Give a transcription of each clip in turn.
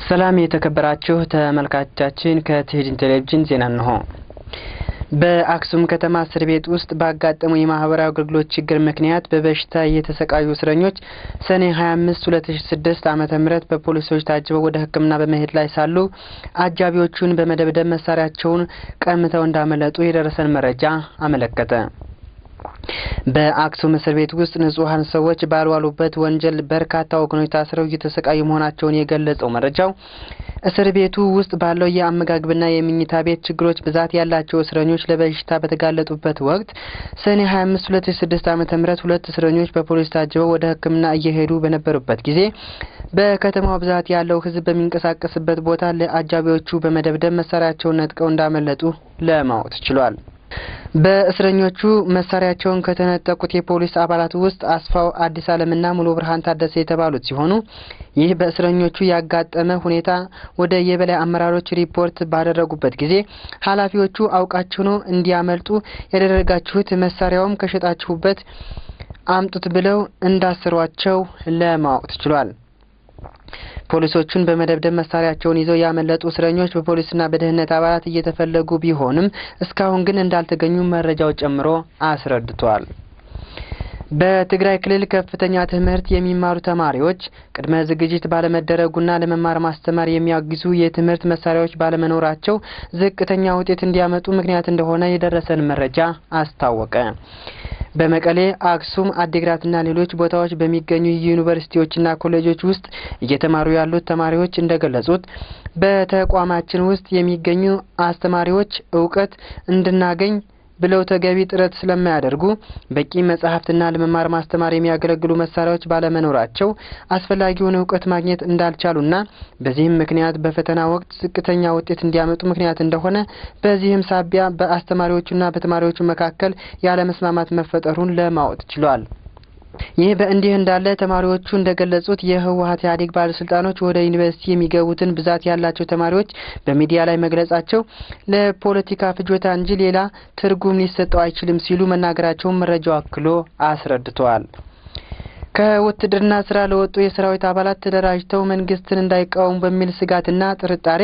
ሰላም የተከበራችሁ ተመልካቾቻችን ከትሂድን ቴሌቪዥን ዜና ነው። በአክሱም ከተማ እስር ቤት ውስጥ ባጋጠመው የማህበራዊ አገልግሎት ችግር ምክንያት በበሽታ የተሰቃዩ እስረኞች ሰኔ 25 2006 ዓ.ም በፖሊሶች ታጅበው ወደ ሕክምና በመሄድ ላይ ሳሉ አጃቢዎቹን በመደብደብ መሳሪያቸውን ቀምተው እንዳመለጡ የደረሰን መረጃ አመለከተ። በአክሱም እስር ቤት ውስጥ ንጹሃን ሰዎች ባልዋሉበት ወንጀል በርካታ ወገኖች ታስረው እየተሰቃዩ መሆናቸውን የገለጸው መረጃው እስር ቤቱ ውስጥ ባለው የአመጋገብና የምኝታ ቤት ችግሮች ብዛት ያላቸው እስረኞች ለበሽታ በተጋለጡበት ወቅት ሰኔ 25 2006 ዓ.ም ሁለት እስረኞች በፖሊስ ታጅበው ወደ ሕክምና እየሄዱ በነበሩበት ጊዜ በከተማው ብዛት ያለው ህዝብ በሚንቀሳቀስበት ቦታ ለአጃቢዎቹ በመደብደብ መሳሪያቸውን ነጥቀው እንዳመለጡ ለማወቅ ችሏል። በእስረኞቹ መሳሪያቸውን ከተነጠቁት የፖሊስ አባላት ውስጥ አስፋው አዲስ ዓለምና ሙሉ ብርሃን ታደሰ የተባሉት ሲሆኑ ይህ በእስረኞቹ ያጋጠመ ሁኔታ ወደ የበላይ አመራሮች ሪፖርት ባደረጉበት ጊዜ ኃላፊዎቹ አውቃችሁ ነው እንዲያመልጡ ያደረጋችሁት መሳሪያውም ከሸጣችሁበት አምጡት ብለው እንዳሰሯቸው ለማወቅ ችሏል። ፖሊሶቹን በመደብደብ መሳሪያቸውን ይዘው ያመለጡ እስረኞች በፖሊስና በደህንነት አባላት እየተፈለጉ ቢሆንም እስካሁን ግን እንዳልተገኙ መረጃው ጨምሮ አስረድቷል። በትግራይ ክልል ከፍተኛ ትምህርት የሚማሩ ተማሪዎች ቅድመ ዝግጅት ባለመደረጉና ለመማር ማስተማር የሚያግዙ የትምህርት መሳሪያዎች ባለመኖራቸው ዝቅተኛ ውጤት እንዲያመጡ ምክንያት እንደሆነ የደረሰን መረጃ አስታወቀ። በመቀሌ፣ አክሱም፣ አዲግራትና ሌሎች ቦታዎች በሚገኙ ዩኒቨርሲቲዎችና ኮሌጆች ውስጥ እየተማሩ ያሉት ተማሪዎች እንደገለጹት በተቋማችን ውስጥ የሚገኙ አስተማሪዎች ዕውቀት እንድናገኝ ብለው ተገቢ ጥረት ስለማያደርጉ በቂ መጻሕፍትና ለመማር ማስተማር የሚያገለግሉ መሳሪያዎች ባለመኖራቸው አስፈላጊውን ዕውቀት ማግኘት እንዳልቻሉና በዚህም ምክንያት በፈተና ወቅት ዝቅተኛ ውጤት እንዲያመጡ ምክንያት እንደሆነ በዚህም ሳቢያ በአስተማሪዎቹና በተማሪዎቹ መካከል ያለመስማማት መፈጠሩን ለማወቅ ችሏል። ይህ በእንዲህ እንዳለ ተማሪዎቹ እንደገለጹት የህወሓት ኢህአዴግ ባለስልጣኖች ወደ ዩኒቨርሲቲ የሚገቡትን ብዛት ያላቸው ተማሪዎች በሚዲያ ላይ መግለጻቸው ለፖለቲካ ፍጆታ እንጂ ሌላ ትርጉም ሊሰጠው አይችልም ሲሉ መናገራቸውን መረጃው አክሎ አስረድቷል። ከውትድርና ስራ ለወጡ የሰራዊት አባላት ተደራጅተው መንግስትን እንዳይቃወሙ በሚል ስጋትና ጥርጣሬ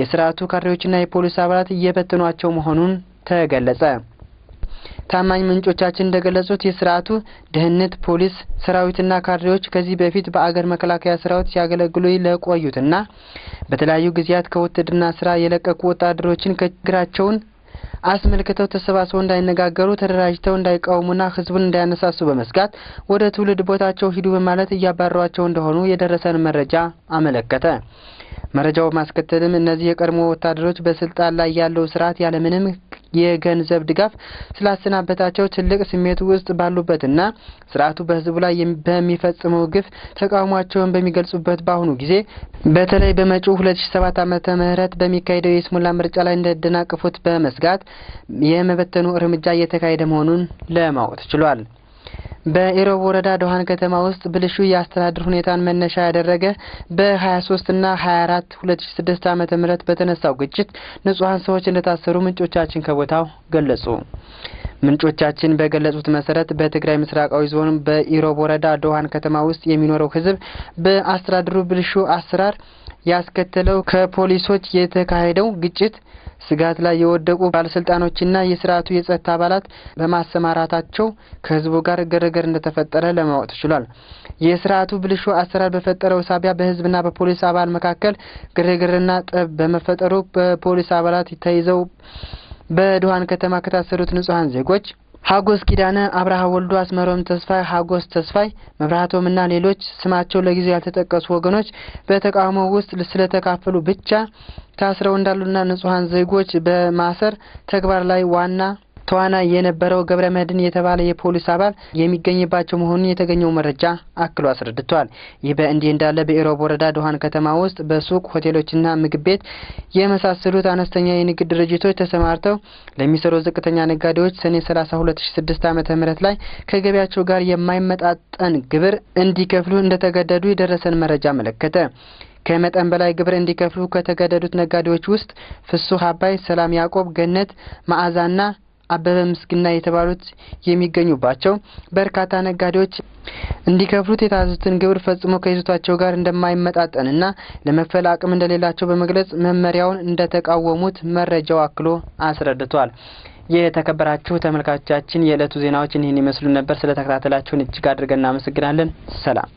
የስርዓቱ ካድሬዎችና የፖሊስ አባላት እየበተኗቸው መሆኑን ተገለጸ። ታማኝ ምንጮቻችን እንደገለጹት የስርዓቱ ደህንነት፣ ፖሊስ፣ ሰራዊትና ካድሬዎች ከዚህ በፊት በአገር መከላከያ ሰራዊት ሲያገለግሉ ለቆዩትና በተለያዩ ጊዜያት ከውትድርና ስራ የለቀቁ ወታደሮችን ችግራቸውን አስመልክተው ተሰባስበው እንዳይነጋገሩ ተደራጅተው እንዳይቃወሙና ህዝቡን እንዳያነሳሱ በመስጋት ወደ ትውልድ ቦታቸው ሂዱ በማለት እያባረሯቸው እንደሆኑ የደረሰን መረጃ አመለከተ። መረጃው ማስከተልም እነዚህ የቀድሞ ወታደሮች በስልጣን ላይ ያለው ስርዓት ያለምንም የገንዘብ ድጋፍ ስላሰናበታቸው ትልቅ ስሜት ውስጥ ባሉበትና ስርዓቱ በህዝቡ ላይ በሚፈጽመው ግፍ ተቃውሟቸውን በሚገልጹበት በአሁኑ ጊዜ በተለይ በመጪው 2007 ዓመተ ምህረት በሚካሄደው የስሙላ ምርጫ ላይ እንደደናቀፉት በመስጋት የመበተኑ እርምጃ እየተካሄደ መሆኑን ለማወቅ ችሏል። በኢሮብ ወረዳ ዶሃን ከተማ ውስጥ ብልሹ የአስተዳደር ሁኔታን መነሻ ያደረገ በ23 እና 24 2006 ዓ.ም በተነሳው ግጭት ንጹሃን ሰዎች እንደታሰሩ ምንጮቻችን ከቦታው ገለጹ። ምንጮቻችን በገለጹት መሰረት በትግራይ ምስራቃዊ ዞን በኢሮብ ወረዳ ዶሃን ከተማ ውስጥ የሚኖረው ህዝብ በአስተዳደሩ ብልሹ አሰራር ያስከተለው ከፖሊሶች የተካሄደው ግጭት ስጋት ላይ የወደቁ ባለስልጣኖችና የስርዓቱ የጸጥታ አባላት በማሰማራታቸው ከህዝቡ ጋር ግርግር እንደተፈጠረ ለማወቅ ችሏል። የስርዓቱ ብልሹ አሰራር በፈጠረው ሳቢያ በህዝብና በፖሊስ አባል መካከል ግርግርና ጠብ በመፈጠሩ በፖሊስ አባላት ተይዘው በዶሃን ከተማ ከታሰሩት ንጹሃን ዜጎች ሀጎስ ኪዳነ፣ አብርሃ ወልዱ፣ አስመሮም ተስፋይ፣ ሀጎስ ተስፋይ፣ መብራቶምና ሌሎች ስማቸው ለጊዜው ያልተጠቀሱ ወገኖች በተቃውሞው ውስጥ ስለተካፈሉ ብቻ ታስረው እንዳሉና ንጹሃን ዜጎች በማሰር ተግባር ላይ ዋና ተዋናይ የነበረው ገብረመድህን የተባለ የፖሊስ አባል የሚገኝባቸው መሆኑን የተገኘው መረጃ አክሎ አስረድቷል። ይህ በእንዲህ እንዳለ በኢሮብ ወረዳ ዶሃን ከተማ ውስጥ በሱቅ ሆቴሎችና ምግብ ቤት የመሳሰሉት አነስተኛ የንግድ ድርጅቶች ተሰማርተው ለሚሰሩ ዝቅተኛ ነጋዴዎች ሰኔ 30 2006 ዓ.ም ላይ ከገቢያቸው ጋር የማይመጣጠን ግብር እንዲከፍሉ እንደተገደዱ የደረሰን መረጃ አመለከተ። ከመጠን በላይ ግብር እንዲከፍሉ ከተገደዱት ነጋዴዎች ውስጥ ፍሱህ አባይ፣ ሰላም ያዕቆብ፣ ገነት መዓዛና አበበ ምስግና የተባሉት የሚገኙባቸው በርካታ ነጋዴዎች እንዲከፍሉት የታዘዙትን ግብር ፈጽሞ ከይዞታቸው ጋር እንደማይመጣጠንና ለመክፈል አቅም እንደሌላቸው በመግለጽ መመሪያውን እንደተቃወሙት መረጃው አክሎ አስረድቷል። የተከበራችሁ ተመልካቾቻችን የዕለቱ ዜናዎች ይህን ይመስሉ ነበር። ስለተከታተላችሁን እጅግ አድርገን እናመሰግናለን። ሰላም።